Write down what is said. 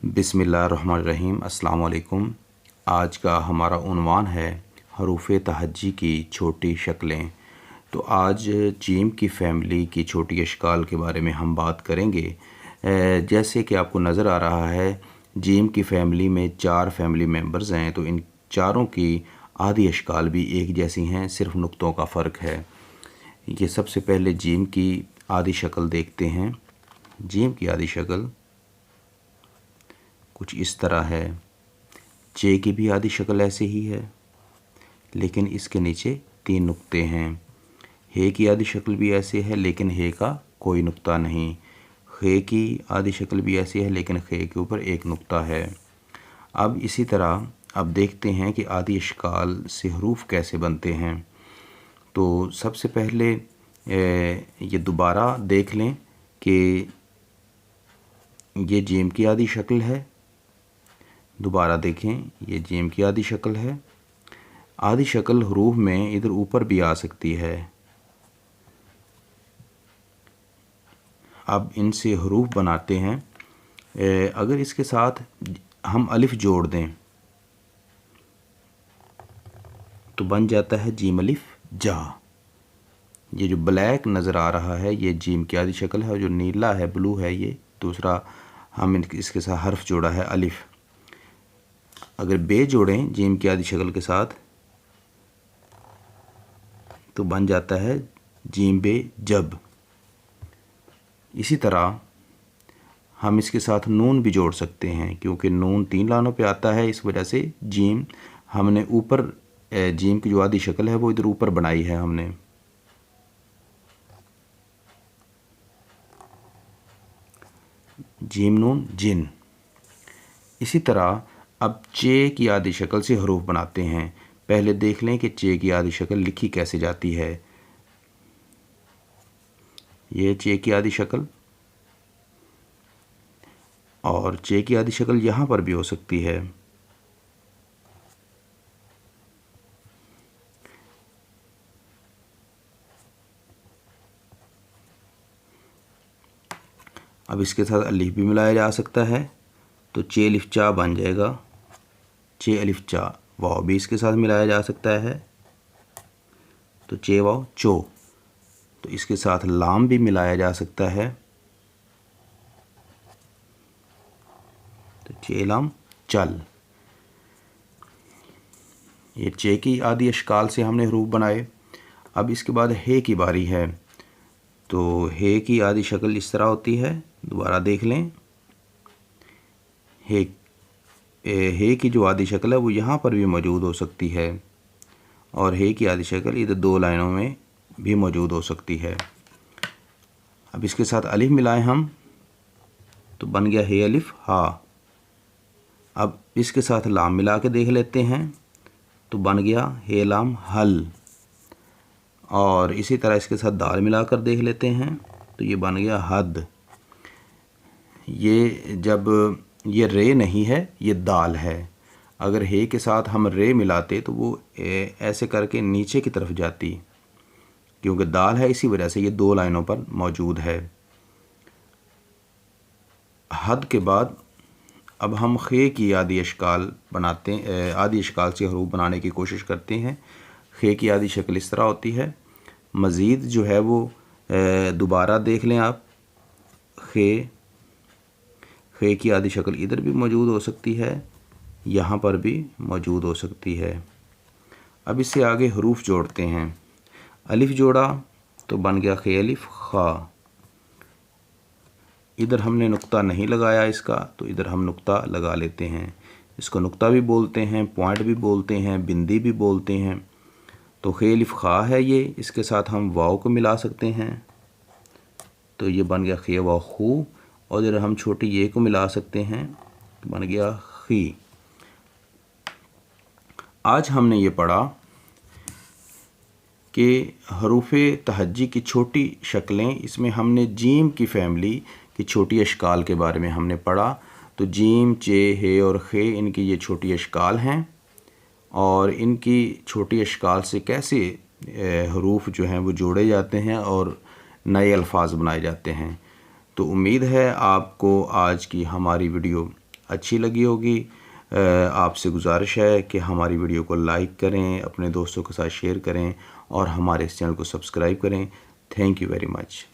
बिस्मिल्लाहिर्रहमानिर्रहीम। अस्सलाम वालेकुम। आज का हमारा उन्वान है हरूफ़ तहज्जी की छोटी शक्लें। तो आज जीम की फ़ैमिली की छोटी अशकाल के बारे में हम बात करेंगे। जैसे कि आपको नज़र आ रहा है, जीम की फ़ैमिली में 4 फैमिली मेम्बर्स हैं, तो इन चारों की आधी अशकाल भी एक जैसी हैं, सिर्फ नुक्तों का फ़र्क है। ये सबसे पहले जीम की आधी शक्ल देखते हैं। जीम की आधी शक्ल कुछ इस तरह है। चे की भी आधी शक्ल ऐसे ही है, लेकिन इसके नीचे 3 नुक्ते हैं। हे की आधी शक्ल भी ऐसे है, लेकिन हे का कोई नुक्ता नहीं। खे की आधी शक्ल भी ऐसी है, लेकिन खे के ऊपर एक नुक्ता है। अब इसी तरह अब देखते हैं कि आधी अशकाल से हरूफ कैसे बनते हैं। तो सबसे पहले ये दोबारा देख लें कि ये जीम की आधी शक्ल है। दोबारा देखें, ये जीम की आधी शक्ल है। आधी शक्ल हरूफ में इधर ऊपर भी आ सकती है। अब इनसे हरूफ बनाते हैं। अगर इसके साथ हम अलिफ जोड़ दें तो बन जाता है जीम अलिफ जा। ये जो ब्लैक नज़र आ रहा है ये जीम की आधी शक्ल है, और जो नीला है, ब्लू है, ये दूसरा हम इसके साथ हर्फ जोड़ा है अलिफ। अगर बे जोड़ें जीम की आधी शक्ल के साथ तो बन जाता है जीम बे जब। इसी तरह हम इसके साथ नून भी जोड़ सकते हैं, क्योंकि नून 3 लानों पे आता है, इस वजह से जीम हमने ऊपर जीम की जो आधी शक्ल है वो इधर ऊपर बनाई है हमने। जीम नून जिन। इसी तरह अब चे की आधी शक्ल से हरूफ बनाते हैं। पहले देख लें कि चे की आधी शक्ल लिखी कैसे जाती है। ये चे की आधी शक्ल, और चे की आधी शक्ल यहाँ पर भी हो सकती है। अब इसके साथ अलिफ भी मिलाया जा सकता है, तो चे अलिफ चा बन जाएगा। चे अलिफ चा। वाव भी इसके साथ मिलाया जा सकता है, तो चे वाव चो। तो इसके साथ लाम भी मिलाया जा सकता है, तो चे लाम चल। ये चे की आधी अशकाल से हमने हरूफ बनाए। अब इसके बाद हे की बारी है। तो हे की आधी शक्ल इस तरह होती है। दोबारा देख लें, हे की जो आधी शक्ल है वो यहाँ पर भी मौजूद हो सकती है, और हे की आधी शक्ल इधर 2 लाइनों में भी मौजूद हो सकती है। अब इसके साथ अलिफ मिलाएं हम, तो बन गया हे अलिफ हा। अब इसके साथ लाम मिला के देख लेते हैं, तो बन गया हे लाम हल। और इसी तरह इसके साथ दाल मिलाकर देख लेते हैं, तो ये बन गया हद। ये जब ये रे नहीं है, ये दाल है। अगर हे के साथ हम रे मिलाते तो वो ऐसे करके नीचे की तरफ जाती, क्योंकि दाल है, इसी वजह से ये 2 लाइनों पर मौजूद है। हद के बाद अब हम खे की आधी अशकाल बनाते हैं। आधी अशकाल से हरूफ बनाने की कोशिश करते हैं। खे की आधी शक्ल इस तरह होती है। मज़ीद जो है वो दोबारा देख लें आप। खे की आधी शक्ल इधर भी मौजूद हो सकती है, यहाँ पर भी मौजूद हो सकती है। अब इससे आगे हरूफ जोड़ते हैं। अलिफ जोड़ा तो बन गया खे अलिफ खा। इधर हमने नुक्ता नहीं लगाया इसका, तो इधर हम नुक्ता लगा लेते हैं। इसको नुक्ता भी बोलते हैं, पॉइंट भी बोलते हैं, बिंदी भी बोलते हैं। तो खे अलिफ खा है ये, इसके साथ हम वाव को मिला सकते हैं, तो ये बन गया खे वाव खू। और इधर हम छोटी ये को मिला सकते हैं, तो बन गया खी। आज हमने ये पढ़ा कि हरूफ तहज्जी की छोटी शक्लें। इसमें हमने जीम की फ़ैमिली की छोटी अशकाल के बारे में हमने पढ़ा। तो जीम, चे, हे और खे, इनकी ये छोटी अशकाल हैं, और इनकी छोटी अशकाल से कैसे हरूफ जो हैं वो जोड़े जाते हैं और नए अल्फाज बनाए जाते हैं। तो उम्मीद है आपको आज की हमारी वीडियो अच्छी लगी होगी। आपसे गुजारिश है कि हमारी वीडियो को लाइक करें, अपने दोस्तों के साथ शेयर करें और हमारे इस चैनल को सब्सक्राइब करें। Thank you very much.